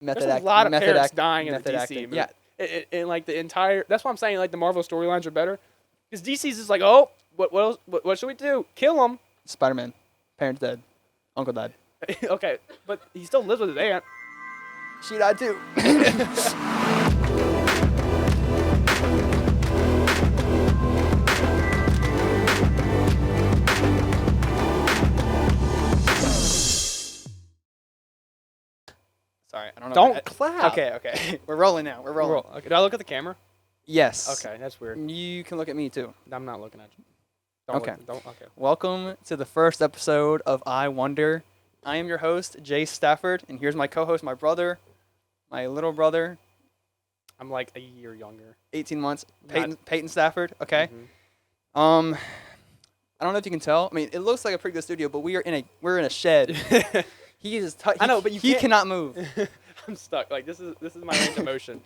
Method There's act. a lot of method parents act, dying in the method DC acting. movie. Yeah. And like the entire, that's why I'm saying like the Marvel storylines are better, because DC's just like, oh, what else, what should we do? Kill him. Spider-Man. Parents dead. Uncle died. Okay, but he still lives with his aunt. She died too. Sorry, I don't know. Don't clap. Okay. We're rolling now. We're rolling. Okay, do I look at the camera? Yes. Okay, that's weird. You can look at me too. I'm not looking at you. Don't Okay. Okay. Welcome to the first episode of I Wonder. I am your host, Jay Stafford, and here's my co-host, my brother, my little brother, I'm like a year younger. 18 months, Not- Peyton Stafford. Okay. Mhm. I don't know if you can tell. I mean, it looks like a pretty good studio, but we're in a shed. He is. I know, but he cannot move. I'm stuck. Like this is my range of motion.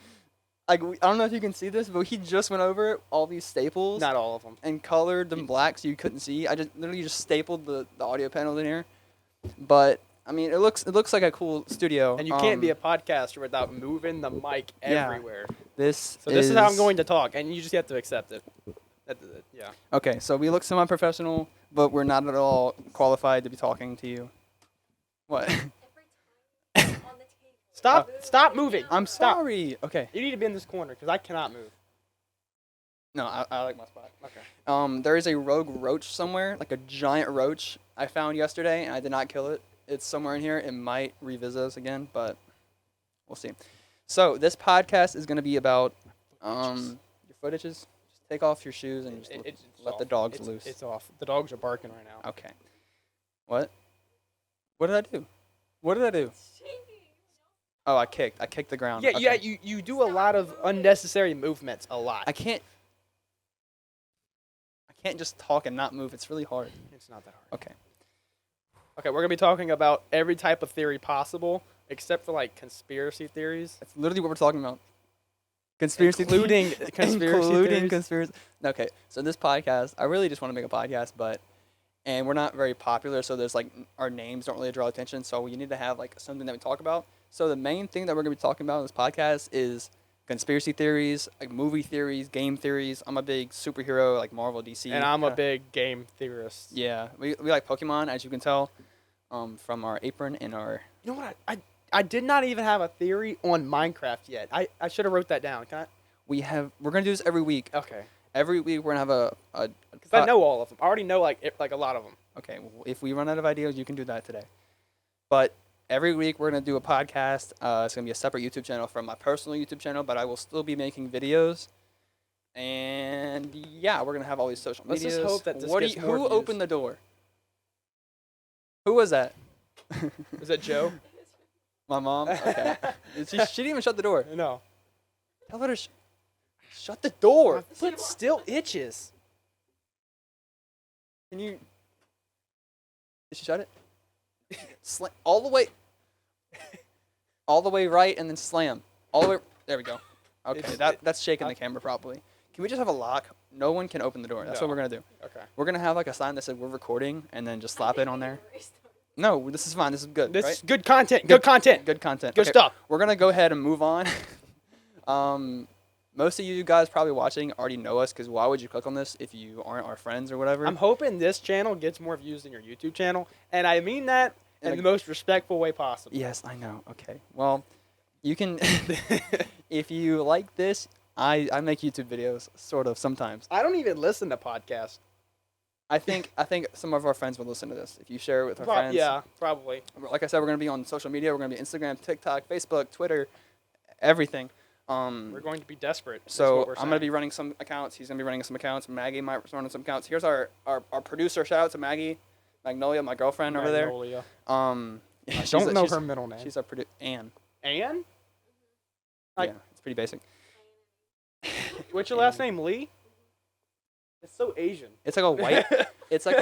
Like I don't know if you can see this, but he just went over all these staples Not all of them. and colored them black so you couldn't see. I just literally just stapled the audio panels in here. But I mean, it looks like a cool studio. And you can't be a podcaster without moving the mic yeah. everywhere. This is how I'm going to talk, and you just have to accept it. Yeah. Okay, so we look semi-professional, but we're not at all qualified to be talking to you. What? Stop moving. I'm Stop. sorry. Okay. You need to be in this corner because I cannot move. No, I like my spot. Okay. There is a rogue roach somewhere, like a giant roach I found yesterday, and I did not kill it. It's somewhere in here. It might revisit us again, but we'll see. So this podcast is going to be about your foot itches. Just take off your shoes and just let the dogs loose. It's off. The dogs are barking right now. Okay. What? What did I do? What did I do? Oh, I kicked. I kicked the ground. Yeah, Okay. yeah. You do a lot of unnecessary movements. A lot. I can't just talk and not move. It's really hard. It's not that hard. Okay. Okay, we're gonna be talking about every type of theory possible, except for like conspiracy theories. That's literally what we're talking about. Conspiracy Including conspiracy theories? conspiracy. Okay, so this podcast, I really just want to make a podcast, and we're not very popular, so there's like our names don't really draw attention, so we need to have like something that we talk about. So the main thing that we're gonna be talking about in this podcast is conspiracy theories, like movie theories, game theories. I'm a big superhero, like Marvel, DC. And I'm a big game theorist. Yeah, we like Pokemon, as you can tell, from our apron and our. You know what? I did not even have a theory on Minecraft yet. I should have wrote that down. Can I? We're gonna do this every week. Okay. Every week we're gonna have a. Because I know all of them. I already know like a lot of them. Okay, well, if we run out of ideas, you can do that today. But every week we're gonna do a podcast. It's gonna be a separate YouTube channel from my personal YouTube channel, but I will still be making videos. And yeah, we're gonna have all these social Let's medias. just hope that this gets more Who views. opened the door? Who was that? Is that Joe? My mom. Okay. she didn't even shut the door. No. Tell her to shut the door. My foot still itches. Can you? Did she shut it? All the way. All the way right, and then slam. All the way. There we go. Okay, that's shaking the camera properly. Can we just have a lock? No one can open the door. That's what we're gonna do. Okay. We're gonna have like a sign that says we're recording, and then just slap it on there. No, this is fine. This is good. This right? is good content. Good content. Good content. Good Okay, stuff. We're gonna go ahead and move on. Most of you guys probably watching already know us, because why would you click on this if you aren't our friends or whatever? I'm hoping this channel gets more views than your YouTube channel, and I mean that in the most respectful way possible. Yes, I know. Okay. Well, you can if you like this, I make YouTube videos sort of sometimes. I don't even listen to podcasts. I think some of our friends will listen to this if you share it with our friends. Yeah, probably. Like I said, we're gonna be on social media. We're gonna be Instagram, TikTok, Facebook, Twitter, everything. We're going to be desperate. So I'm gonna be running some accounts. He's gonna be running some accounts. Maggie might run some accounts. Here's our producer. Shout out to Maggie, Magnolia, my girlfriend over there. Yeah, I don't know her middle name. She's our producer. Anne. Anne? Yeah, it's pretty basic. What's your last name? Lee? It's so Asian. It's like a white. it's like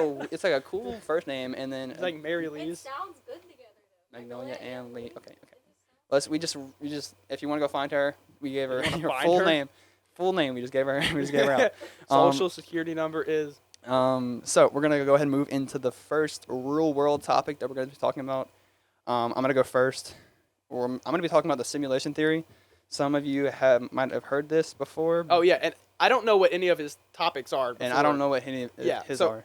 a cool first name, and then It's like Mary Lee's. It sounds good together though. Magnolia and Lee. Okay. We just if you want to go find her, we gave her You wanna her find full her? name. Full name. We just gave her out. Social security number is. So we're gonna go ahead and move into the first real world topic that we're gonna be talking about. I'm gonna go first. I'm going to be talking about the simulation theory. Some of you might have heard this before. Oh yeah, and I don't know what any of his topics are. And I don't know what any of Yeah, his so are.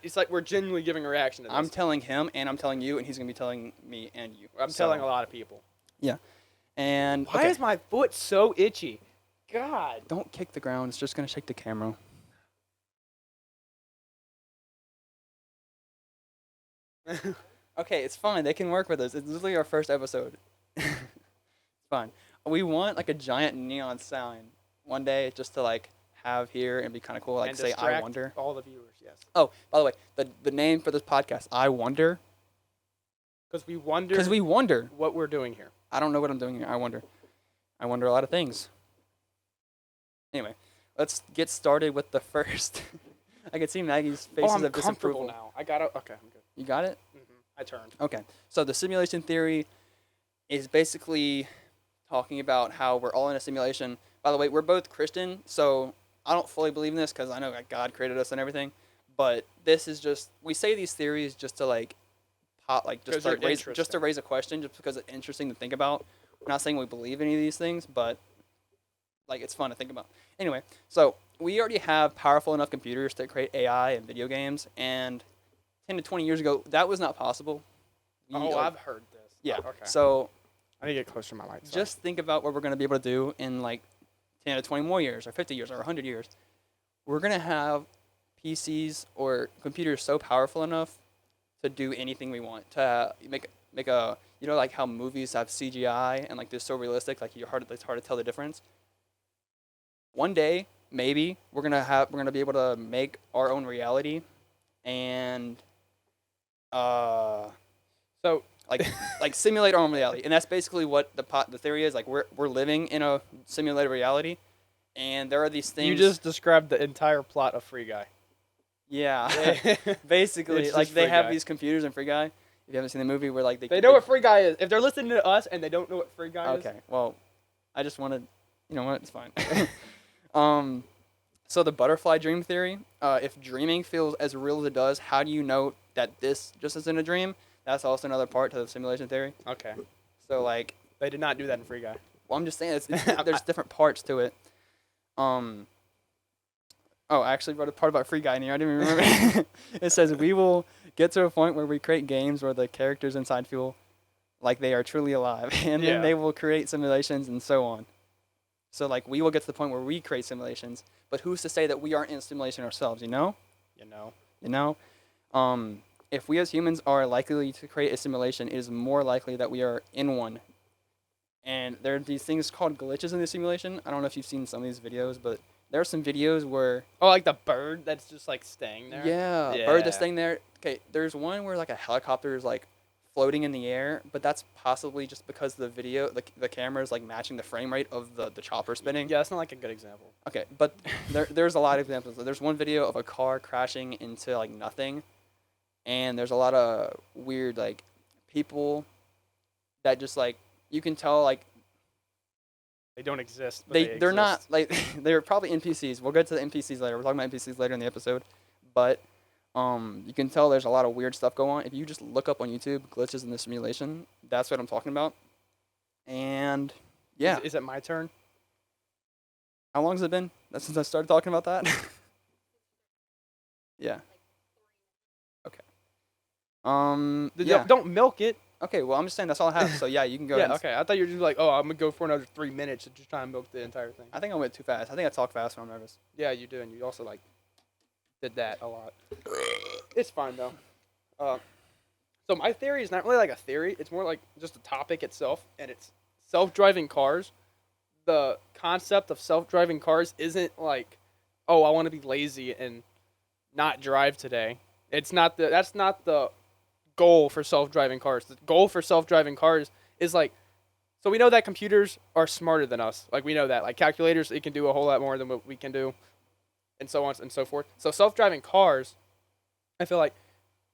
It's like we're genuinely giving a reaction to this. I'm telling him, and I'm telling you, and he's going to be telling me and you. I'm telling a lot of people. Yeah. And Why is my foot so itchy? God. Don't kick the ground. It's just going to shake the camera. Okay, it's fine. They can work with us. It's literally our first episode. It's fine. We want like a giant neon sign one day just to like have here and be kind of cool. Like And say, I distract wonder. all the viewers, yes. Oh, by the way, the name for this podcast, I wonder. Because we wonder. Because we wonder. What we're doing here. I don't know what I'm doing here. I wonder. I wonder a lot of things. Anyway, let's get started with the first. I can see Maggie's faces I'm of disapproval. comfortable now. I got it. Okay, I'm good. You got it? I turned. Okay. So the simulation theory is basically talking about how we're all in a simulation. By the way, we're both Christian, so I don't fully believe in this because I know that God created us and everything. But this is just, we say these theories just to like raise a question, just because it's interesting to think about. We're not saying we believe any of these things, but like it's fun to think about. Anyway, so we already have powerful enough computers to create AI and video games, and 10 to 20 years ago, that was not possible. I've heard this. Yeah. Okay. So I need to get closer to my mic. Sorry. just think about what we're going to be able to do in like 10 to 20 more years, or 50 years, or 100 years. We're going to have PCs or computers so powerful enough to do anything we want, to make a, you know, like how movies have CGI and like they're so realistic, like it's hard to tell the difference. One day, maybe we're gonna be able to make our own reality, and so like simulate our own reality, and that's basically what the theory is. Like we're living in a simulated reality, and there are these things. you just described the entire plot of Free Guy. Yeah, basically, It's like just they Free have Guy. these computers in Free Guy. If you haven't seen the movie, where like They know what Free Guy is. If they're listening to us and they don't know what Free Guy is, Okay, well, I just wanted, you know what? It's fine. So the butterfly dream theory. If dreaming feels as real as it does, how do you know that this just isn't a dream? That's also another part to the simulation theory. okay, So like, they did not do that in Free Guy. well, I'm just saying there's different parts to it. Oh, I actually wrote a part about Free Guy in here. I didn't even remember. It says we will get to a point where we create games where the characters inside feel like they are truly alive, and Yeah. then they will create simulations and so on. So like we will get to the point where we create simulations, but who's to say that we aren't in a simulation ourselves? You know? You know? If we as humans are likely to create a simulation, it is more likely that we are in one. And there are these things called glitches in the simulation. I don't know if you've seen some of these videos, but there are some videos where Oh, like the bird that's just like staying there. yeah, bird that's staying there. Okay, there's one where like a helicopter is like floating in the air, but that's possibly just because the video, the camera is like matching the frame rate of the chopper spinning. Yeah, that's not like a good example. Okay, but there's a lot of examples. There's one video of a car crashing into like nothing, and there's a lot of weird like people that just like you can tell like They don't exist. But they're not exist. like they're probably NPCs. We'll get to the NPCs later. We're talking about NPCs later in the episode, but you can tell there's a lot of weird stuff going on. If you just look up on YouTube glitches in the simulation, that's what I'm talking about. And yeah, Is it my turn? how long has it been since I started talking about that? Yeah. Okay. Yeah. Don't milk it. Okay. Well, I'm just saying that's all I have. So yeah, you can go. Yeah. ahead. Okay. I thought you were just like, oh, I'm gonna go for another 3 minutes and just try and milk the entire thing. I think I went too fast. I think I talk fast when I'm nervous. Yeah, you do, and you also like did that a lot. It's fine though. So my theory is not really like a theory. It's more like just a topic itself, and it's self-driving cars. The concept of self-driving cars isn't like, oh, I want to be lazy and not drive today. It's not the. That's not the goal for self-driving cars. The goal for self-driving cars is like, so we know that computers are smarter than us. Like we know that. Like calculators, it can do a whole lot more than what we can do, and so on and so forth. So self-driving cars, I feel like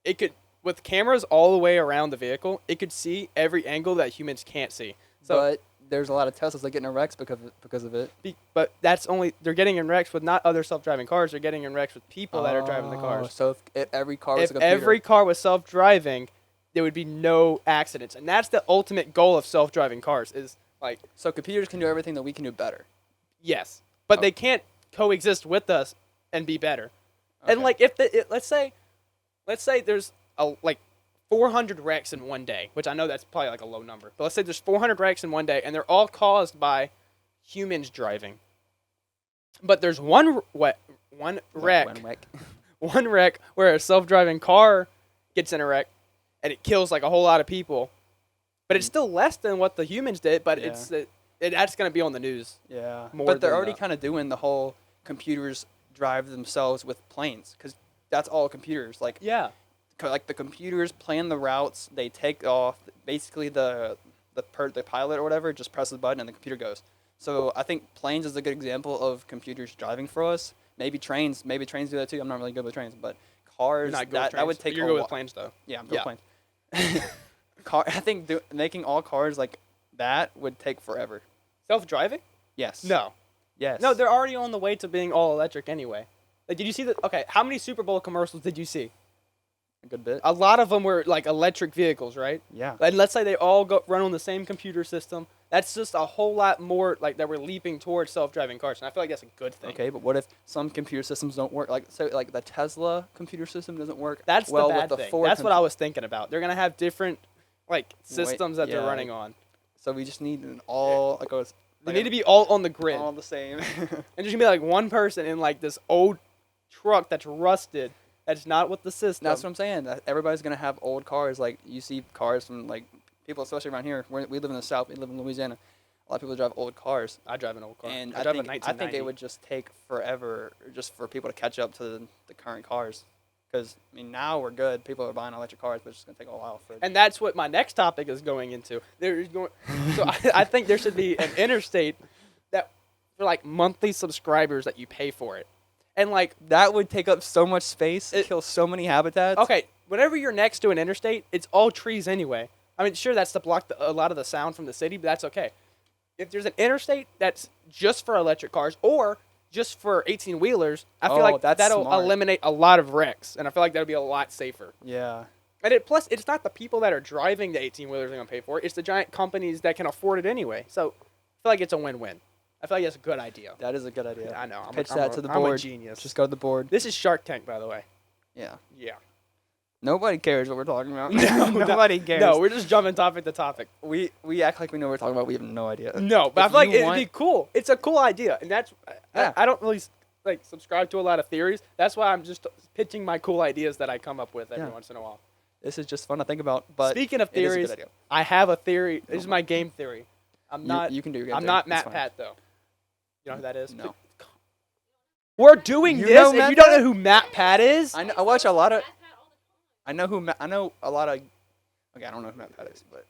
it could, with cameras all the way around the vehicle, it could see every angle that humans can't see. So, But there's a lot of Teslas that get in wrecks because of it. but that's only, they're getting in wrecks with not other self-driving cars. They're getting in wrecks with people that are driving the Oh, cars. So if every car was If a computer. every car was self-driving, there would be no accidents, and that's the ultimate goal of self-driving cars. Is like So computers can do everything that we can do better. yes, but Oh. they can't coexist with us and be better. And Okay. like if let's say there's like 400 wrecks in one day, which I know that's probably like a low number, but let's say there's 400 wrecks in one day, and they're all caused by humans driving. But there's one wreck, When wreck. one wreck where a self-driving car gets in a wreck, and it kills like a whole lot of people. But it's still less than what the humans did. But Yeah. that's gonna be on the news. Yeah, More but they're than already the- kind of doing the whole computers drive themselves with planes because that's all computers. Like, Yeah. like the computers plan the routes, they take off. Basically, the pilot or whatever just presses the button and the computer goes. So I think planes is a good example of computers driving for us. Maybe trains do that too. I'm not really good with trains, but cars You're not good with that trains, would but take You're a good while. with planes though. Yeah, I'm good Yeah. with planes. I think making all cars like that would take forever. Self-driving? Yes. No. Yes. No, they're already on the way to being all electric anyway. Like, did you see the? Okay, how many Super Bowl commercials did you see? a good bit. A lot of them were like electric vehicles, right? Yeah. And let's say they all run on the same computer system. That's just a whole lot more like that we're leaping towards self-driving cars, and I feel like that's a good thing. Okay, but what if some computer systems don't work? Like, so, like the Tesla computer system doesn't work. That's well the with bad the thing. Ford That's what I compu- was thinking about. They're gonna have different like systems that they're yeah. running on. So we just need an all like They need to be all on the grid, all the same. and there's gonna be like one person in like this old truck that's rusted. That's not what the system. That's what I'm saying. That everybody's gonna have old cars. Like you see cars from like people, especially around here. We live in the South. We live in Louisiana. A lot of people drive old cars, I drive an old car. and I I drive think a I 1990. think it would just take forever just for people to catch up to the current cars. Because I mean, now we're good. People are buying electric cars, but it's just gonna take a while for. And that's what my next topic is going into. There's going, so I think there should be an interstate that for like monthly subscribers that you pay for it, and like That would take up so much space, kill so many habitats. okay, whenever you're next to an interstate, it's all trees anyway. I mean, sure, that's to block a lot of the sound from the city, but that's okay. If there's an interstate that's just for electric cars or just for 18-wheelers, I feel Oh, like that's that'll smart. eliminate a lot of wrecks, and I feel like that'll be a lot safer. Yeah. And plus, it's not the people that are driving the 18-wheelers that are going to pay for it. It's the giant companies that can afford it anyway. So I feel like it's a win-win. I feel like it's a good idea. That is a good idea. I know. Pitch I'm that a- to the I'm a board. genius. Just go to the board. This is Shark Tank, by the way. Yeah. Yeah. Nobody cares what we're talking about. No, Nobody cares. No, we're just jumping topic to topic. we act like we know what we're talking about. We have no idea. No, but I If feel like you it'd want- be cool. It's a cool idea, and that's Yeah. I don't really like subscribe to a lot of theories. That's why I'm just pitching my cool ideas that I come up with every Yeah. once in a while. This is just fun to think about. But Speaking of it is a theories, good idea. I have a theory. This is my game theory. I'm not. You can do your game I'm theory. not It's Matt fine. Pat though. You know who that is? No. We're doing You this, know and Matt you don't Pat? know who Matt Pat is. I watch a lot of. I know who. I know a lot of. Okay, I don't know who Matt Pat is, but.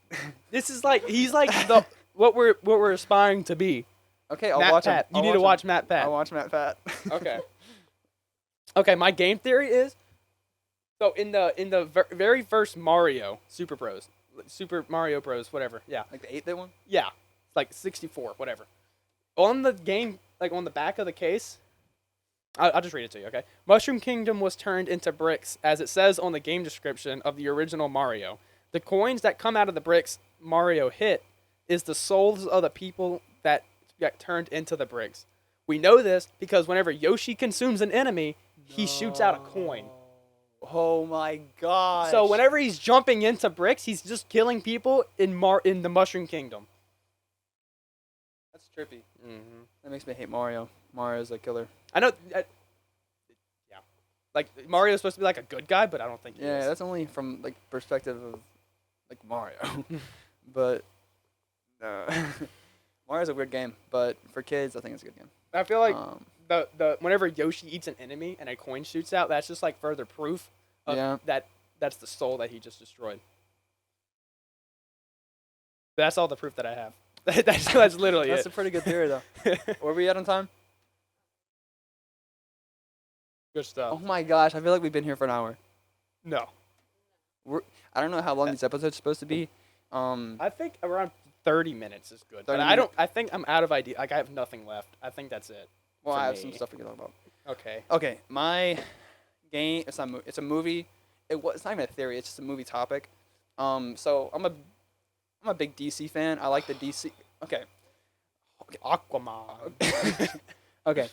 This is like he's like the what we're aspiring to be. Okay, I'll Matt watch Pat. him. You I'll need to watch him. Matt Pat. I'll watch Matt Pat. Okay. Okay, my game theory is so in the very first Mario Super Bros, Super Mario Bros, whatever. Yeah. Like the 8-bit one. Yeah. Like 64, whatever. On the game, like on the back of the case, I'll just read it to you, okay? Mushroom Kingdom was turned into bricks, as it says on the game description of the original Mario. The coins that come out of the bricks Mario hit is the souls of the people that got turned into the bricks. We know this because whenever Yoshi consumes an enemy, he shoots out a coin. Oh my god. So whenever he's jumping into bricks, he's just killing people in the Mushroom Kingdom. That's trippy. Mm-hmm. That makes me hate Mario. Mario's a killer. I know. Yeah. Like Mario's supposed to be like a good guy, but I don't think he Yeah, is. that's only from like perspective of like Mario. But Mario's a weird game, but for kids, I think it's a good game. I feel like Um, the whenever Yoshi eats an enemy and a coin shoots out, that's just like further proof of Yeah. that's the soul that he just destroyed. That's all the proof that I have. that's literally that's it. a pretty good theory, though. Where are we at on time? Good stuff. Oh my gosh, I feel like we've been here for an hour. No, I don't know how long these episodes are supposed to be. I think around 30 minutes is good. 30 But minutes. I think I'm out of idea. Like I have nothing left. I think that's it. Well, for I have me. some stuff we can talk about. Okay. Okay, my game. It's not. It's a movie. It's not even a theory. It's just a movie topic. So I'm a big DC fan. I like the DC. Okay. Aquaman. Okay.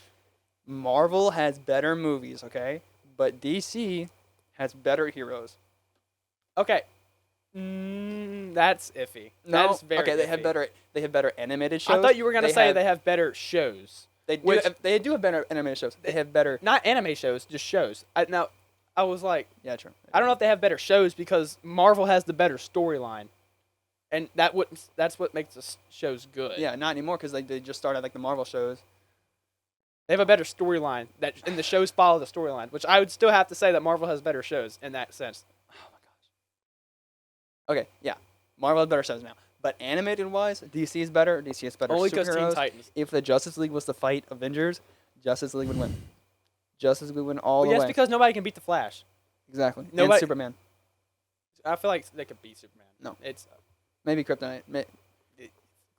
Marvel has better movies, okay? But DC has better heroes. Okay. That's iffy. No, That's very okay, they iffy. have better animated shows. I thought you were gonna say have, they have better shows. they do have better animated shows. They have better. Not anime shows, just shows. I was like, Yeah, true. I don't know if they have better shows because Marvel has the better storyline, and that's what makes the shows good. Yeah, not anymore because they just started like the Marvel shows. They have a better storyline and the shows follow the storyline, which I would still have to say that Marvel has better shows in that sense. Oh my gosh. Okay, yeah, Marvel has better shows now, but animated wise, DC is better. DC has better Only because Teen superheroes. Titans. If the Justice League was to fight Avengers, Justice League would win. Justice League would win all Well, the yes, way. because nobody can beat the Flash. Exactly. And Nobody- Superman. I feel like they could beat Superman. No. It's Maybe Kryptonite.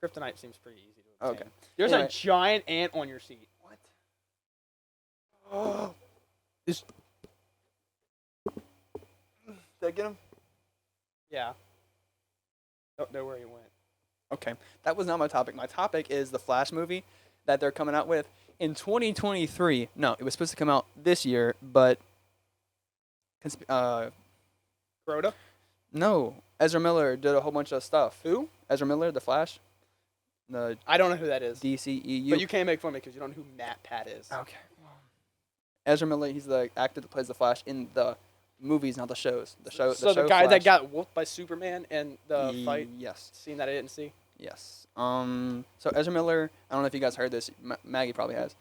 Kryptonite seems pretty easy to obtain. Okay. There's Anyway. a giant ant on your seat. What? Oh. Did I get him? Yeah. Don't know where he went. Okay. That was not my topic. My topic is the Flash movie that they're coming out with in 2023. No, it was supposed to come out this year, but Crota? no. Ezra Miller did a whole bunch of stuff. Who? Ezra Miller, the Flash, the I don't know who that is. DCEU. But you can't make fun of me because you don't know who Matt Pat is. Okay. Ezra Miller, he's the actor that plays the Flash in the movies, not the shows. The show. So the show guy that Flash. got whooped by Superman in the fight Yes. scene that I didn't see. Yes. So Ezra Miller, I don't know if you guys heard this. Maggie probably has,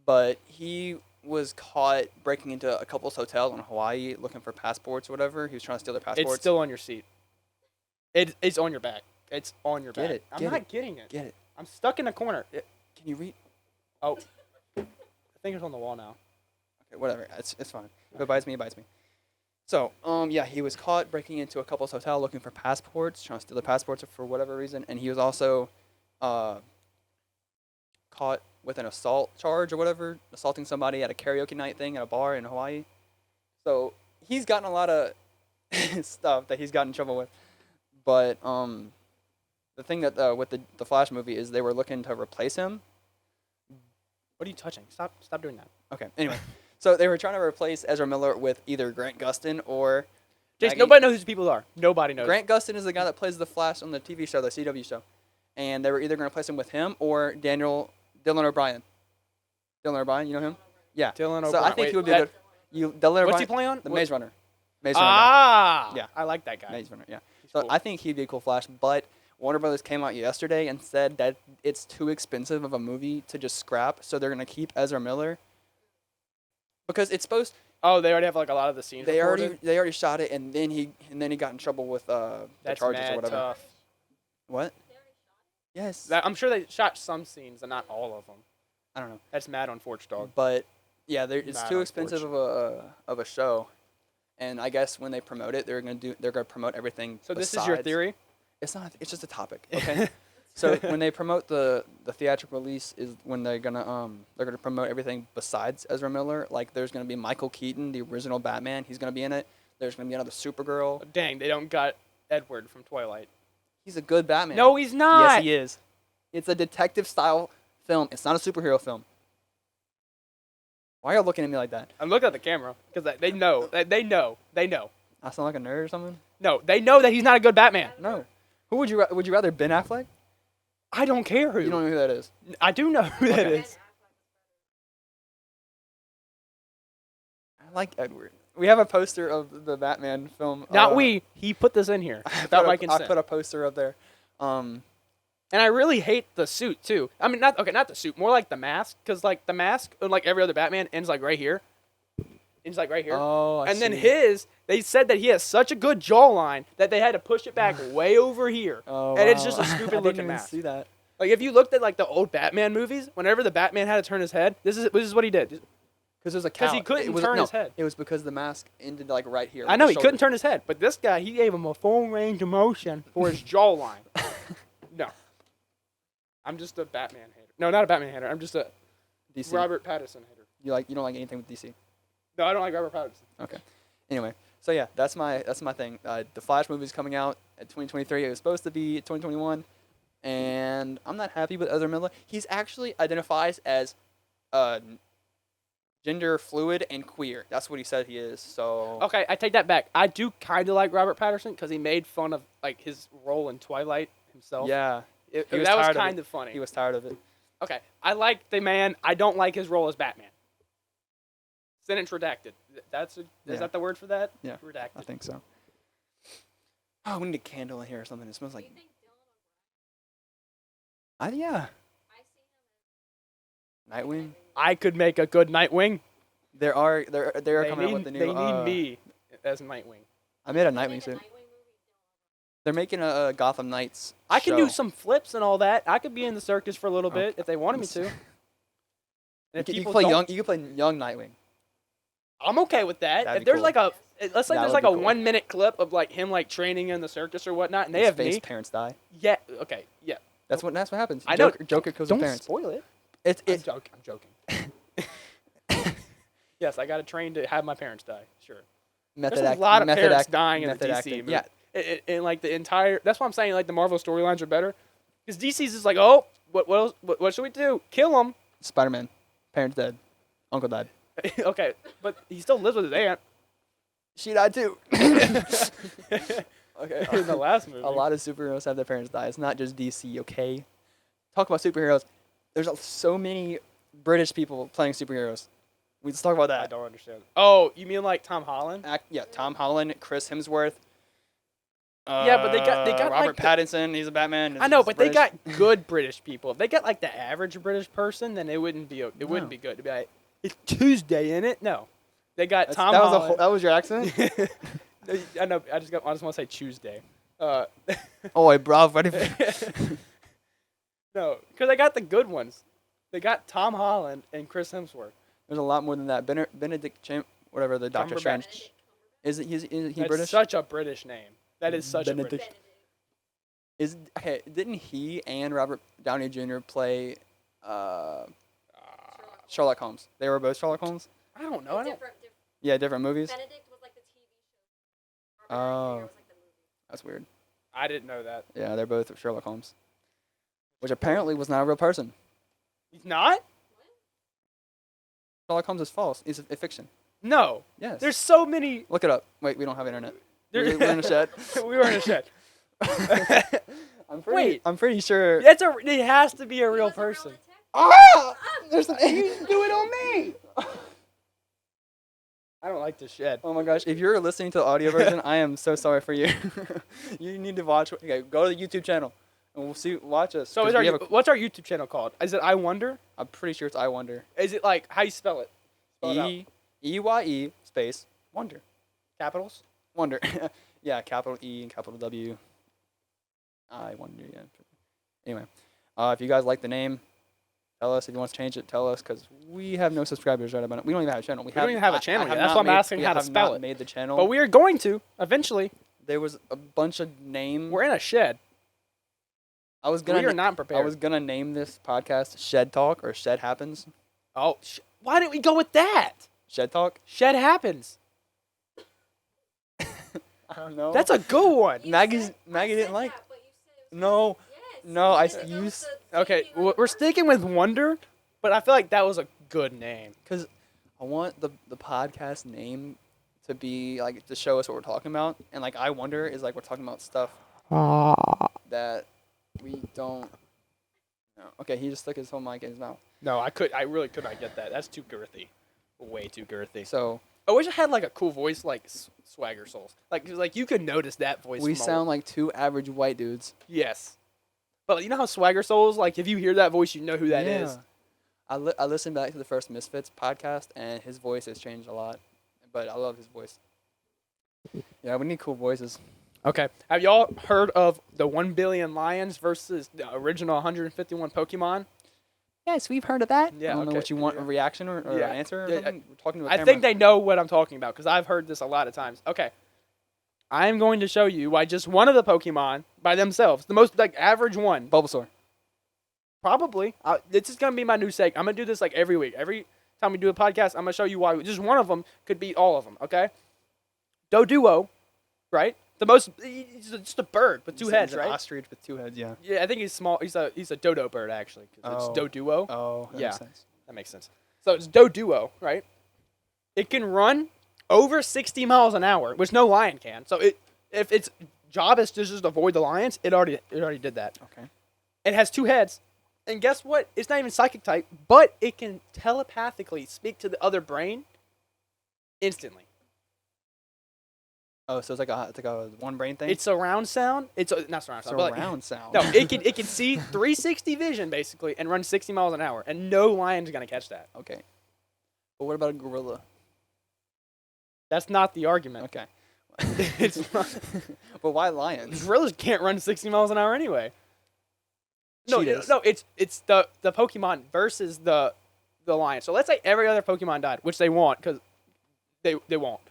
but he was caught breaking into a couple's hotel in Hawaii looking for passports or whatever. He was trying to steal their passports. It's still on your seat. It's on your back. It's on your Get back. it, I'm get not it. getting it. Get it? I'm stuck in a corner. Can you read? Oh. I think it's on the wall now. Okay, whatever. It's fine. If it bites me, it bites me. So, yeah, he was caught breaking into a couple's hotel looking for passports, trying to steal the passports for whatever reason, and he was also caught with an assault charge or whatever, assaulting somebody at a karaoke night thing at a bar in Hawaii. So he's gotten a lot of stuff that he's gotten in trouble with. But the thing that with the Flash movie is they were looking to replace him. What are you touching? Stop doing that. Okay. Anyway, so they were trying to replace Ezra Miller with either Grant Gustin or Jason, Maggie. nobody knows who these people are. Nobody knows. Grant Gustin is the guy that plays the Flash on the TV show, the CW show, and they were either going to replace him with him or Dylan O'Brien. Dylan O'Brien, you know him? Yeah. Dylan So O'Brien. I think Wait, he would be that- good. Dylan What's he O'Brien, playing on? the What- Maze Runner. Maze Runner guy. Ah. Yeah. I like that guy. Maze Runner. Yeah. He's So cool. I think he'd be a cool Flash, but Warner Brothers came out yesterday and said that it's too expensive of a movie to just scrap, so they're going to keep Ezra Miller because it's supposed. Oh, they already have like a lot of the scenes. They recorded? already shot it, and then he got in trouble with the That's charges mad or whatever. tough. What? Yes. I'm sure they shot some scenes and not all of them. I don't know, That's mad on Forge Dog. but yeah, it's Not too expensive of a show, and I guess when they promote it, they're gonna promote everything. So this is your besides- theory? It's not. It's just a topic. Okay. So when they promote the theatrical release is when they're gonna promote everything besides Ezra Miller. Like there's gonna be Michael Keaton, the original Batman. He's gonna be in it. There's gonna be another Supergirl. Dang, they don't got Edward from Twilight. He's a good Batman. No, he's not. Yes, he is. It's a detective style film. It's not a superhero film. Why are you looking at me like that? I'm looking at the camera because they know. They know. They know. I sound like a nerd or something? No, they know that he's not a good Batman. No. Who would you rather Ben Affleck? I don't care who. You don't know who that is. I do know who that Okay. is. I like Edward. We have a poster of the Batman film. Not we. He put this in here without my I consent. put a poster up there. And I really hate the suit too. I mean, not the suit. More like the mask, because like the mask, like every other Batman, ends like right here. Ends like right here. Oh, I and then see. his, they said that he has such a good jawline that they had to push it back way over here. Oh, and it's wow. just a I stupid didn't looking even mask. see that. Like if you looked at like the old Batman movies, whenever the Batman had to turn his head, this is what he did. Because there's a 'Cause cow. he couldn't It was, turn no, his head. It was because the mask ended like right here. I with know the he couldn't shoulder. turn his head, but this guy, he gave him a full range of motion for his jawline. No, I'm just a Batman hater. No, not a Batman hater. I'm just a DC. Robert Pattinson hater. You don't like anything with DC. No, I don't like Robert Pattinson. Okay. Anyway, So yeah, that's my thing. The Flash movie is coming out in 2023. It was supposed to be 2021, and I'm not happy with Ezra Miller. He's actually identifies as uh, gender fluid and queer. That's what he said he is. So Okay, I take that back. I do kind of like Robert Patterson because he made fun of like his role in Twilight himself. yeah, That tired was of kind it. of funny. he was tired of it. Okay, I like the man. I don't like his role as Batman. Sentence redacted. Is Yeah. that the word for that? Yeah. I Redacted. think so. Oh, we need a candle in here or something. It smells like. Yeah. Nightwing. I could make a good Nightwing. They are They coming need, out with the new. they need me as Nightwing. I made a Nightwing suit. They're making a Gotham Knights. I can show. do some flips and all that. I could be in the circus for a little bit if they wanted me to. And You if can, people play don't- young. You can play young Nightwing. I'm okay with that. That'd If be there's cool. like let's say That there's would like be a cool. 1 minute clip of like him like training in the circus or whatnot, and they His have face, me. parents die. Yeah. Okay. Yeah. That's what happens. I know. Joker kills his Don't parents. spoil it. It's I'm joking. Yes, I got to train to have my parents die. Sure. method There's act- a lot of method parents act- dying in the method DC acting. movie. Yeah, And like the entire. That's why I'm saying like the Marvel storylines are better, because DC's is like, oh, what else? What should we do? Kill him. Spider-Man, parents dead, uncle died. Okay, but he still lives with his aunt. She died too. Okay. In the last movie. A lot of superheroes have their parents die. It's not just DC, okay? Talk about superheroes. There's so many British people playing superheroes. We just talk about I that. don't understand. Oh, you mean like Tom Holland? Yeah, Tom Holland, Chris Hemsworth. Yeah, but they got Robert like the- Pattinson. He's a Batman. I know, he's but they British. got good British people. If they got like the average British person, then it wouldn't be wouldn't be good to be like it's Tuesday in it. No, they got Tom that Holland. that was your accent. I know. I just want to say Tuesday. Oh, wait, bro. No, because they got the good ones. They got Tom Holland and Chris Hemsworth. There's a lot more than that. Benedict Chimp, whatever the Doctor Cumberbatch. Strange. Is he That's British? such a British name. That is such Benedict. a British. Didn't he and Robert Downey Jr. play Sherlock Holmes? They were both Sherlock Holmes. I don't know. I don't. Different. Yeah, different movies. Benedict was like the TV show. Oh. Robert Downey Jr. was like the movie. That's weird. I didn't know that. Yeah, they're both Sherlock Holmes, which apparently was not a real person. He's not. Sherlock Holmes is false. He's a fiction. No. Yes. There's so many. Look it up. Wait, we don't have internet. There- We're in a shed. We were in a shed. Wait. I'm pretty sure. It has to be a real He was a person. detective. Ah! There's You do it on me. I don't like this shed. Oh my gosh! If you're listening to the audio version, I am so sorry for you. You need to watch. Okay, go to the YouTube channel, and watch us. So 'cause we have a- what's our YouTube channel called? Is it I Wonder? I'm pretty sure it's I Wonder. Is it like how you spell it? Spell it out. EYE space Wonder. Capitals? Wonder. Yeah, capital E and capital W. I Wonder. Yeah. Anyway, if you guys like the name, tell us. If you want to change it, tell us, because we have no subscribers right about it. We don't even have a channel. We don't even have a channel yet. That's why I'm asking how to spell it. Made the channel. But we are going to eventually. There was a bunch of name. We're in a shed. I was We gonna. are not prepared. I was gonna name this podcast Shed Talk or Shed Happens. Oh, why didn't we go with that? Shed Talk. Shed happens. I don't know. That's a good one. You Maggie said- I didn't said like. that, but you said it was No. yes. No, I You s- said that you was s- the Okay, thinking of we're the- sticking with Wonder, but I feel like that was a good name. Because I want the podcast name to be like to show us what we're talking about, and like I wonder is like we're talking about stuff that we don't. No. Okay, he just stuck his whole mic in his mouth. No, I really could not get that. That's too girthy. Way too girthy. So I wish I had like a cool voice like Swagger Souls. Like you could notice that voice. we from a- sound like two average white dudes. Yes. But you know how Swagger Souls, like if you hear that voice, you know who that is. Yeah. I listened back to the first Misfits podcast, and his voice has changed a lot, but I love his voice. Yeah, we need cool voices. Okay. Have y'all heard of the 1 billion lions versus the original 151 Pokemon? Yes, we've heard of that. Yeah, I don't know okay, what you want, yeah. a reaction or Yeah, an answer or yeah, something. We're talking to a I camera. think they know what I'm talking about because I've heard this a lot of times. Okay. I'm going to show you why just one of the Pokemon by themselves, the most like average one, Bulbasaur. probably. This is gonna be my new segment. I'm gonna do this like every week. Every time we do a podcast, I'm gonna show you why just one of them could beat all of them. Okay. Doduo, right? The most, he's just a bird with two He's heads, an right? ostrich with two heads. Yeah. Yeah, I think he's small. He's a dodo bird actually. 'Cause Oh. it's Doduo. Oh. Yeah. Makes sense. That makes sense. So it's Doduo, right? It can run over 60 miles an hour, which no lion can. So if its job is to just avoid the lions, it already did that. Okay. It has two heads, and guess what? It's not even psychic type, but it can telepathically speak to the other brain instantly. Oh, so it's like a one brain thing. It's surround sound. It's not surround sound. but like- surround sound. No, it can see 360 vision basically and run 60 miles an hour, and no lion's gonna catch that. Okay. But what about a gorilla? That's not the argument. Okay. It's not. But why lions? Gorillas can't run 60 miles an hour anyway. No, Cheetahs. no, it's the Pokemon versus the lion. So let's say every other Pokemon died, which they won't, because they won't.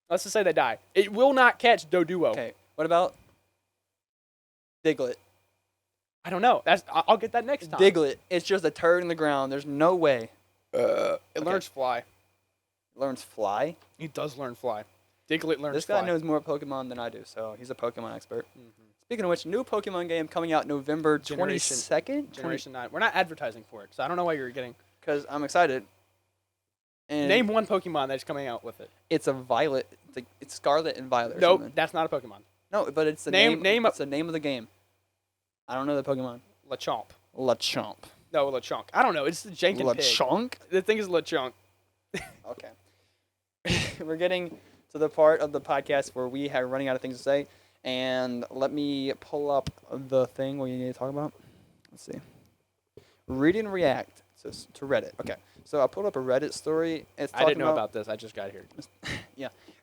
Let's just say they die. It will not catch Doduo. Okay. What about Diglett? I don't know. I'll get that next time. Diglett. It's just a turd in the ground. There's no way. It learns fly. Learns fly. He does learn fly. Diglett learns This fly. guy knows more Pokemon than I do, so he's a Pokemon expert. Mhm. Speaking of which, new Pokemon game coming out November Generation- 22nd. Generation 9. We're not advertising for it, so I don't know why you're getting. Because I'm excited. And Name one Pokemon that's coming out with it. It's a violet. It's Scarlet and Violet. Or Nope, something. that's not a Pokemon. No, but it's the Name- name a- It's the name of the game. I don't know the Pokemon. Lechomp. Lechomp. No, Lechonk. I don't know. It's the Jenkin pig. Lechonk. The thing is Lechonk. Okay. We're getting to the part of the podcast where we are running out of things to say, and let me pull up the thing we need to talk about. Let's see. Read and react to Reddit. Okay. So I pulled up a Reddit story. It's I didn't talking know about this. I just got here.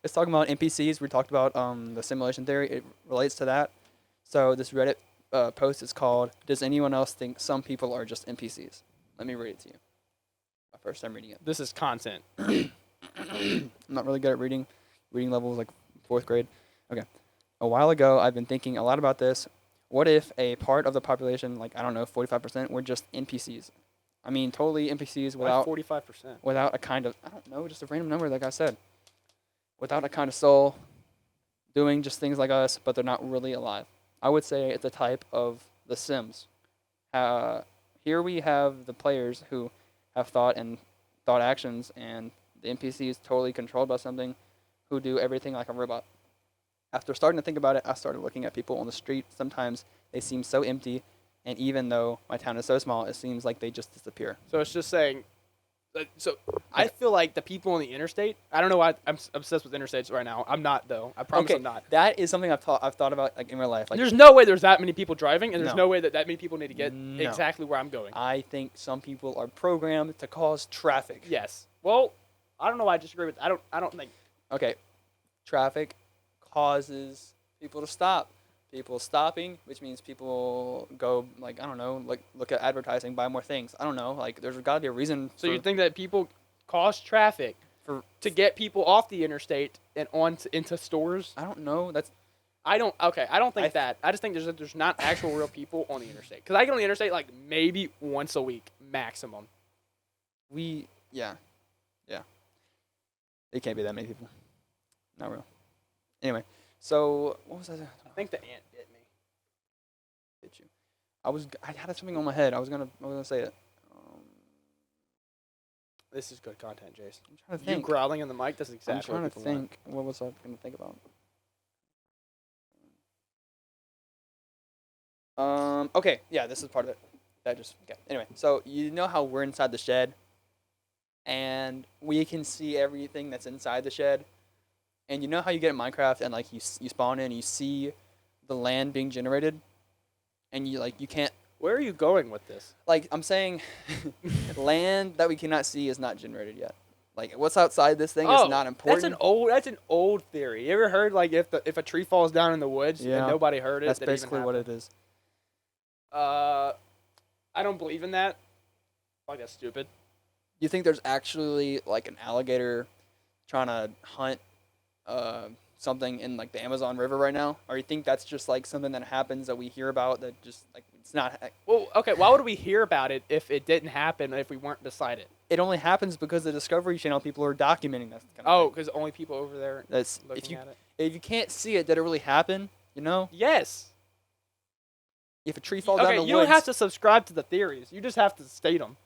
It's talking about NPCs. We talked about the simulation theory. It relates to that. So this Reddit post is called, "Does anyone else think some people are just NPCs?" Let me read it to you. My first time reading it. This is content. I'm not really good at reading. Reading level is like 4th grade. Okay. A while ago, I've been thinking a lot about this. What if a part of the population, like, I don't know, 45%, were just NPCs? I mean, totally NPCs Why without 45%. without a kind of, I don't know, just a random number, like I said. Without a kind of soul, doing just things like us, but they're not really alive. I would say it's a type of The Sims. Here we have the players who have thought actions, and the NPC is totally controlled by something who do everything like a robot. After starting to think about it, I started looking at people on the street. Sometimes they seem so empty, and even though my town is so small, it seems like they just disappear. So it's just saying. So I feel like the people on the interstate. I don't know why I'm obsessed with interstates right now. I'm not though. I promise Okay, I'm not. that is something I've thought about like in my life. Like, There's no way there's that many people driving, and there's No. no way that many people need to get No. exactly where I'm going. I think some people are programmed to cause traffic. Yes. Well, I don't know why I disagree with. I don't think. Okay, traffic causes people to stop. People stopping, which means people go like, I don't know, like look at advertising, buy more things. I don't know, like there's got to be a reason. So you think that people cause traffic to get people off the interstate and into stores? I don't know. That's I don't. Okay, I don't think I th- that. I just think there's not actual real people on the interstate. Because I get on the interstate like maybe once a week maximum. yeah. It can't be that many people. Not real. Anyway, so what was I? I think the ant bit me. Did you? I had something on my head. I was gonna say it. This is good content, Jace. I'm trying to You think. growling in the mic. That's exactly I'm trying what to people want. think. What was I gonna think about? Okay, yeah, this is part of it. Okay. Anyway, so you know how we're inside the shed, and we can see everything that's inside the shed, and you know how you get in Minecraft and like you spawn in, and you see the land being generated, and you can't, Where are you going with this? like, I'm saying, land that we cannot see is not generated yet. Like what's outside this thing is not important. That's an old theory. You ever heard like if a tree falls down in the woods Yeah. and nobody heard it? That's that even basically what it happened? is. I don't believe in that. Like that's stupid. You think there's actually like an alligator trying to hunt something in like the Amazon River right now, or you think that's just like something that happens that we hear about that just like it's not? Well, okay. Why would we hear about it if it didn't happen? If we weren't beside it? it only happens because the Discovery Channel people are documenting that kind Oh, of thing. because only people over there That's looking at it. if you can't see it, did it really happen? You know, Yes. if a tree falls down Okay, the you woods. don't have to subscribe to the theories. You just have to state them.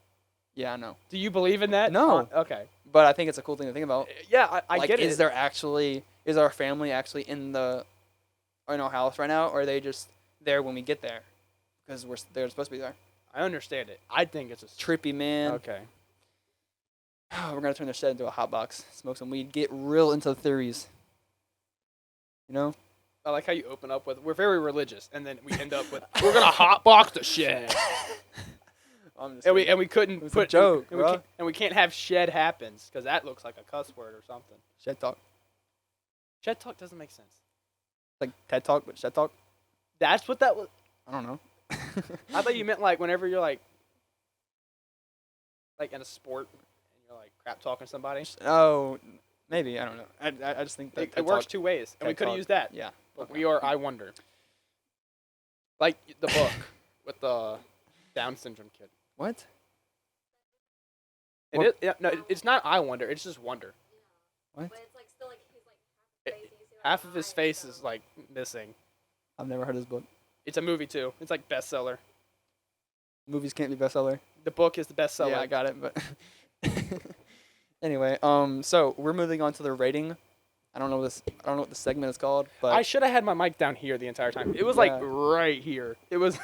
Yeah, I know, Do you believe in that? No. Okay. but I think it's a cool thing to think about. Yeah, I Like, get is it. there actually is our family actually in our house right now, or are they just there when we get there? Because they're supposed to be there. I understand it. I think it's a Trippy, man. Okay. We're gonna turn the shed into a hot box. Smoke some weed. Get real into the theories. You know? I like how you open up with, we're very religious, and then we end up with, we're going to hotbox the shed. I'm just And kidding. we couldn't was a put joke, and bro. we can't have shed happens because that looks like a cuss word or something. Shed talk. Shed talk doesn't make sense. Like TED talk, but shed talk. That's what that was. I don't know. I thought you meant like whenever you're like in a sport and you're like crap talking somebody. Oh, maybe I don't know. I just think that It TED works talk, two ways, and we TED could have talk. used that. Yeah. But Okay. we are. I wonder. Like the book with the Down syndrome kid. What? It What- is, yeah, no, it's not. I wonder. It's just wonder. What? But it's like still like he's like Half of his face is like missing. I've never heard of this book. It's a movie too. It's like bestseller. Movies can't be bestseller. The book is the bestseller. Yeah, I got it. But anyway, so we're moving on to the rating. I don't know what the segment is called, but I should have had my mic down here the entire time. It was like Yeah. right here. It was.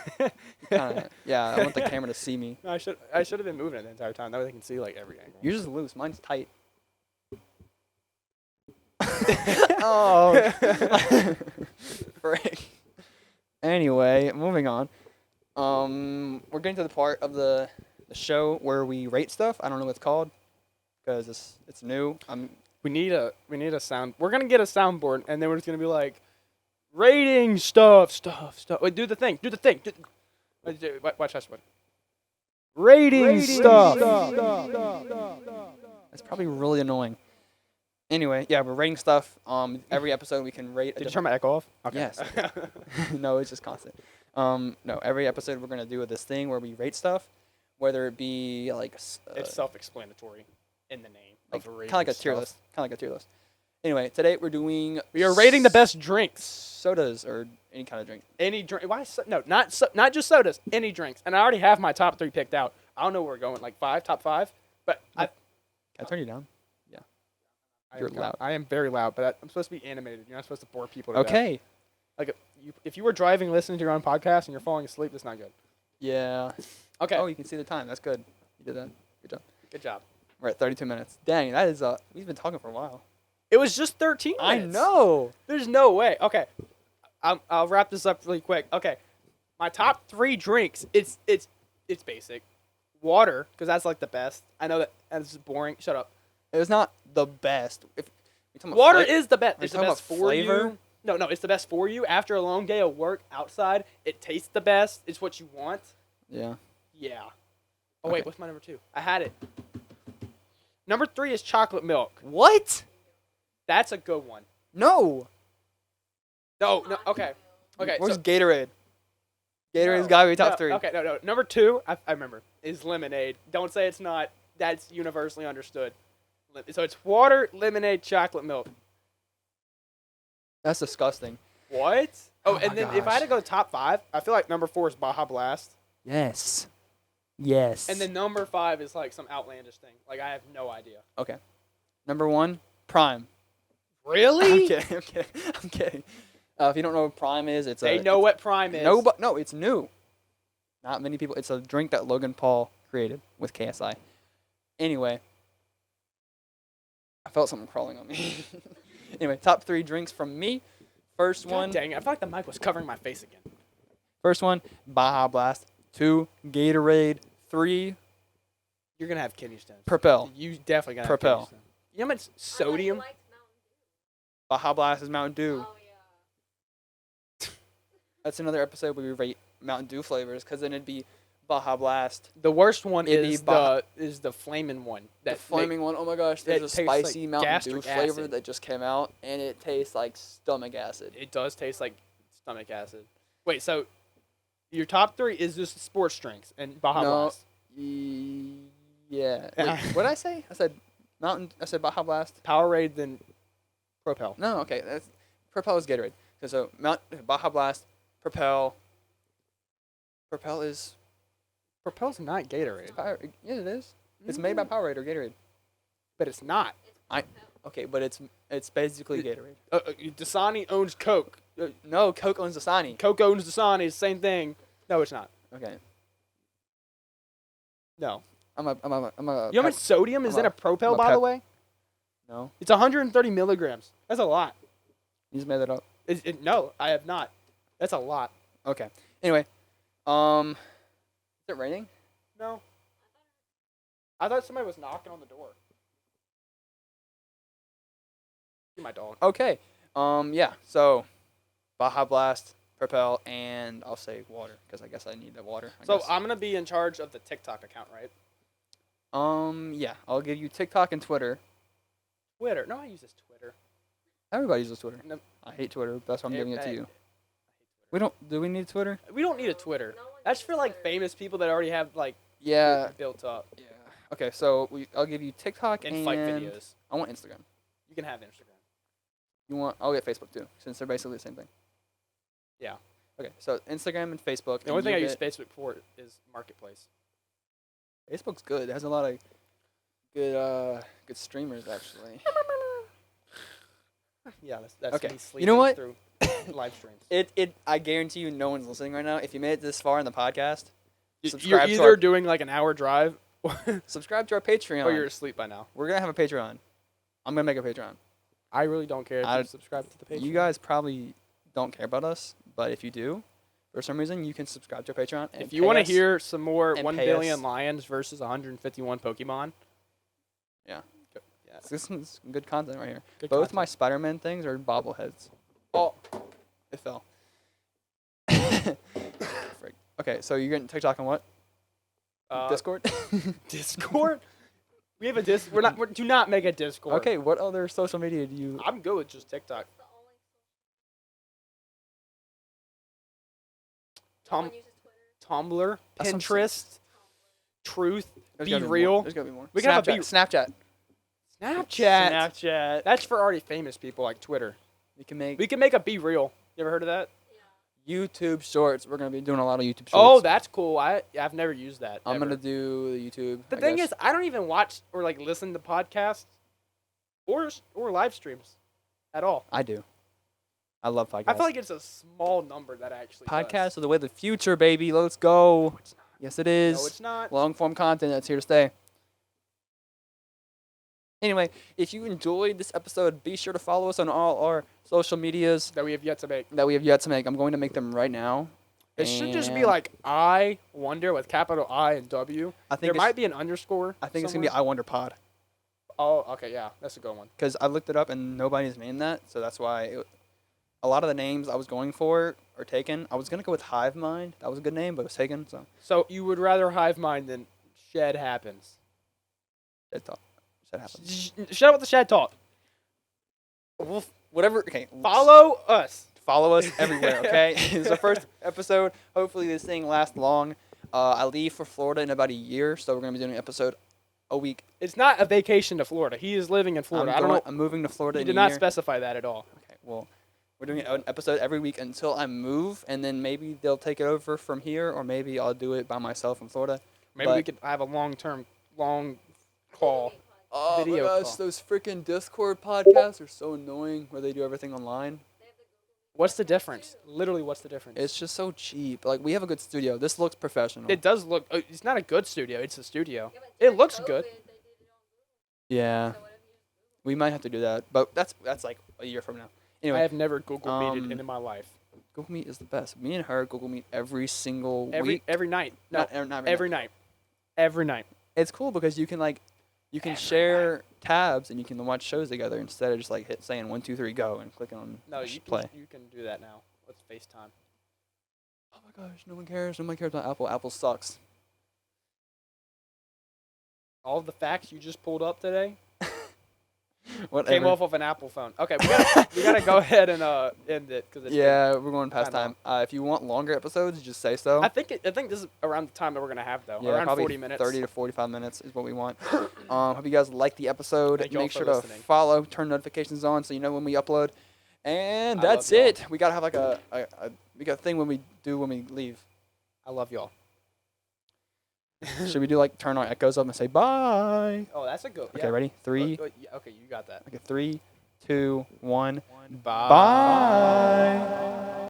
kinda, yeah, I want the camera to see me. No, I should have been moving it the entire time. That way they can see like every angle. Yours is loose. Mine's tight. Oh. Frick. Anyway, moving on. We're getting to the part of the show where we rate stuff. I don't know what it's called because it's new. We need a sound. We're gonna get a soundboard, and then we're just gonna be like, rating stuff. Wait, do the thing. Watch this one. Rating stuff. That's probably really annoying. Anyway, yeah, we're rating stuff. Every episode we can rate. Did you turn my echo off? Okay. Yes. No, it's just constant. No, every episode we're gonna do this thing where we rate stuff, whether it be like It's self-explanatory in the name. like, Of rating kind of like a tier stuff. list. Kind of like a tier list. Anyway, today we're doing. We are rating the best drinks. sodas or any kind of drink. Any drink? Why? No, not just sodas. Any drinks. And I already have my top 3 picked out. I don't know where we're going. Like top 5. But Can I turn you down? You're loud. I am very loud, but I'm supposed to be animated. You're not supposed to bore people to death. Okay. Like if you were driving, listening to your own podcast, and you're falling asleep, that's not good. Yeah. Okay. Oh, you can see the time. That's good. You did that. Good job. Good job. We're at 32 minutes. Dang, that is we've been talking for a while. It was just 13 I minutes. know. There's no way. Okay. I'll wrap this up really quick. Okay. My top 3 drinks. It's basic. Water, because that's like the best. I know that this is boring. Shut up. It was not the best. If you're talking about Water fla- is the best. Are you It's the talking best about for flavor? you. No, it's the best for you. After a long day of work outside, it tastes the best. It's what you want. Yeah. Yeah. Oh, Okay. wait. What's my number 2? I had it. Number 3 is chocolate milk. What? That's a good one. No. No. Okay. Okay. Where's so, Gatorade? Gatorade's no, gotta be top no, 3. Okay. No. Number 2, I remember, is lemonade. Don't say it's not. That's universally understood. So it's water, lemonade, chocolate milk. That's disgusting. What? Oh, Oh and my then if I had to gosh. go top 5, I feel like number 4 is Baja Blast. Yes. Yes. And then number 5 is like some outlandish thing. Like I have no idea. okay. Number 1, Prime. Really? I'm kidding. I'm kidding. I'm kidding. If you don't know what Prime is, it's They a know what Prime is. no, it's new. Not many people. It's a drink that Logan Paul created with KSI. Anyway, I felt something crawling on me. Anyway, top 3 drinks from me. First God one, dang it. I feel like the mic was covering my face again. Baja Blast. 2, Gatorade. 3, You're going to have kidney stones. Propel. You definitely got Propel. kidney stones. You know how much sodium? Baja Blast is Mountain Dew. Oh yeah. That's another episode where we rate Mountain Dew flavors, because then it'd be Baja Blast. The worst one It'd be is the flaming one. The flaming one, oh my gosh, there's it a tastes like spicy Mountain Dew gastric flavor acid. that just came out, and it tastes like stomach acid. It does taste like stomach acid. Wait, so your top 3 is just sports drinks and Baja No. Blast. Yeah. Yeah. Wait, what did I say? I said Mountain. I said Baja Blast. Powerade then Propel. No, okay. That's Propel is Gatorade. So Baja Blast, Propel. Propel is Propel's not Gatorade, Power. Yeah, it is. It's made by Powerade or Gatorade. but it's not. Okay, but it's basically Gatorade. Dasani owns Coke. No, Coke owns Dasani. Coke owns Dasani. It's the same thing. No, it's not. Okay. No. I'm a. You know how much sodium is I'm in a- a Propel, I'm a by pep- the way? No, It's 130 milligrams. That's a lot. you just made that up. No, I have not. That's a lot. Okay. Anyway, is it raining? No. I thought somebody was knocking on the door. My dog. Okay. Yeah. So, Baja Blast, Propel, and I'll say water because I guess I need the water. So I'm gonna be in charge of the TikTok account, right? Yeah. I'll give you TikTok and Twitter. Twitter. No, I use this Twitter. Everybody uses Twitter. No. I hate Twitter. That's why I'm giving it to you. I We don't. Do we need Twitter? We don't need a Twitter. No one That's uses for like Twitter. famous people that already have like Yeah. built up Yeah. Okay. So I'll give you TikTok and and fight videos. I want Instagram. You can have Instagram. You want? I'll get Facebook too, since they're basically the same thing. Yeah. Okay. So Instagram and Facebook. The only and thing I you use get- Facebook for is Marketplace. Facebook's good. It has a lot of good streamers actually. Yeah, that's Okay. me sleeping You know what? through live streams. I guarantee you, no one's listening right now. If you made it this far in the podcast, You're subscribe to either our doing like an hour drive subscribe to our Patreon. or you're asleep by now. We're gonna have a Patreon. I'm gonna make a Patreon. I really don't care if I- you subscribe to the page. You guys probably don't care about us, but if you do, for some reason, you can subscribe to our Patreon. And if you want to pay us. hear some more and 1 pay billion us. lions versus 151 Pokemon, Yeah. yeah, This is some good content right here. good Both content. my Spider-Man things are bobbleheads. Oh, it fell. Frick. Okay, so you're getting TikTok on what? Discord. Discord. We have a do not make a Discord. Okay, what other social media do you? I'm good with just TikTok. The only no Tom, one uses Twitter. Tumblr, That's what I'm saying. Pinterest, Truth, There's Be gotta more. Real. There's gotta be more. We can have a Snapchat. Snapchat. Snapchat. That's for already famous people like Twitter. We can make We can make a Be Real. You ever heard of that? Yeah. YouTube Shorts. We're gonna be doing a lot of YouTube Shorts. Oh, that's cool. I've never used that. I'm ever. gonna do the YouTube. The I thing guess. is, I don't even watch or like listen to podcasts or live streams at all. I do. I love podcasts. I feel like it's a small number that actually podcasts are the way of the future, baby. Let's go. Yes, it is. No, it's not. Long form content that's here to stay. Anyway, if you enjoyed this episode, be sure to follow us on all our social medias That we have yet to make. that we have yet to make. I'm going to make them right now. It should just be And like I wonder with capital I and W. I There think might be an underscore. I think it's gonna be I Wonder Pod Oh, okay, yeah, that's a good one. because I looked it up and nobody's named that, so that's why a lot of the names I was going for are taken. I was gonna go with Hive Mind. That was a good name, but it was taken. So So you would rather hive mind than shed happens. Dead talk. That happens. Shut up with the shed talk. Well, whatever. Okay. Follow us. Follow us everywhere, okay? It's our first episode. Hopefully this thing lasts long. I leave for Florida in about a year, so we're going to be doing an episode a week. It's not a vacation to Florida. He is living in Florida. I don't know. I'm moving to Florida You in did a not year. specify that at all. Okay, well, we're doing an episode every week until I move, and then maybe they'll take it over from here, or maybe I'll do it by myself in Florida. Maybe we But- could have a long call. Oh Video my gosh, call. those freaking Discord podcasts are so annoying where they do everything online. What's the difference? Literally, what's the difference? It's just so cheap. Like, we have a good studio. This looks professional. It does look. It's not a good studio. It's a studio. Yeah, but It during looks COVID, good. They did it on yeah. Google. So what if you use We might have to do that, but that's like a year from now. Anyway, I have never Google Meeted um, in my life. Google Meet is the best. Me and her Google Meet every single Every week. night. No, Not every night. Every night. It's cool because you can Every share tabs and you can watch shows together instead of just saying 1, 2, 3, go and clicking on No, play. you can do that now. Let's FaceTime. Oh my gosh, no one cares. No one cares about Apple. Apple sucks. All of the facts you just pulled up today. Whatever. Came off of an Apple phone. Okay, we gotta go ahead and end it because Yeah, we're going past kinda time. If you want longer episodes, just say so. I think this is around the time that we're gonna have though. Yeah, around probably 40 minutes. 30 to 45 minutes is what we want. Hope you guys liked the episode. Thank you all Make for sure to listening. follow, turn notifications on so you know when we upload. And I that's love y'all. it. We gotta have like we got a thing when we leave. I love y'all. Should we do like turn our echoes up and say bye? Oh, that's a good. Okay, ready? 3. Yeah, okay, you got that. Okay, 3, 2, 1. Bye. Bye.